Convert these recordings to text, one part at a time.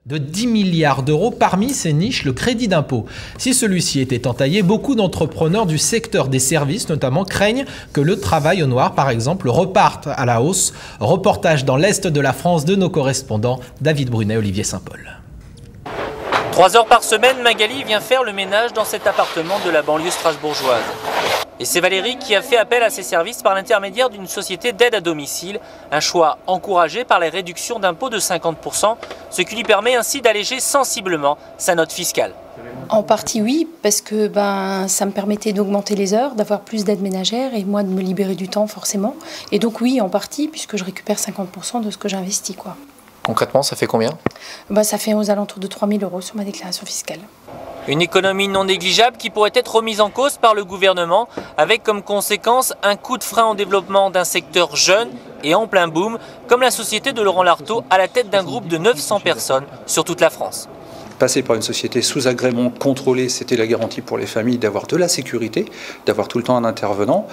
de 10 milliards d'euros. Parmi ces niches, le crédit d'impôt. Si celui-ci était entaillé, beaucoup d'entrepreneurs du secteur des services notamment craignent que le travail au noir, par exemple, reparte à la hausse. Reportage dans l'Est de la France de nos correspondants David Brunet et Olivier Saint-Paul. 3 heures par semaine, Magali vient faire le ménage dans cet appartement de la banlieue strasbourgeoise. Et c'est Valérie qui a fait appel à ses services par l'intermédiaire d'une société d'aide à domicile, un choix encouragé par les réductions d'impôts de 50%, ce qui lui permet ainsi d'alléger sensiblement sa note fiscale. En partie oui, parce que ça me permettait d'augmenter les heures, d'avoir plus d'aide ménagère et moi de me libérer du temps forcément. Et donc oui, en partie, puisque je récupère 50% de ce que j'investis, quoi. Concrètement, ça fait combien ? Ça fait aux alentours de 3 000 € sur ma déclaration fiscale. Une économie non négligeable qui pourrait être remise en cause par le gouvernement, avec comme conséquence un coup de frein au développement d'un secteur jeune et en plein boom, comme la société de Laurent Lartaud à la tête d'un groupe de 900 personnes sur toute la France. Passer par une société sous agrément contrôlée, c'était la garantie pour les familles d'avoir de la sécurité, d'avoir tout le temps un intervenant.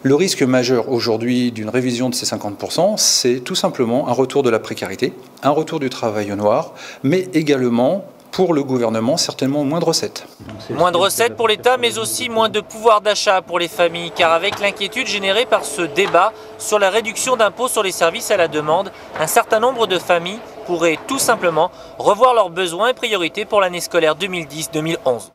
Le risque majeur aujourd'hui d'une révision de ces 50%, c'est tout simplement un retour de la précarité, un retour du travail au noir, mais également, pour le gouvernement, certainement moins de recettes. Moins de recettes pour l'État, mais aussi moins de pouvoir d'achat pour les familles, car avec l'inquiétude générée par ce débat sur la réduction d'impôts sur les services à la demande, un certain nombre de familles pourraient tout simplement revoir leurs besoins et priorités pour l'année scolaire 2010-2011.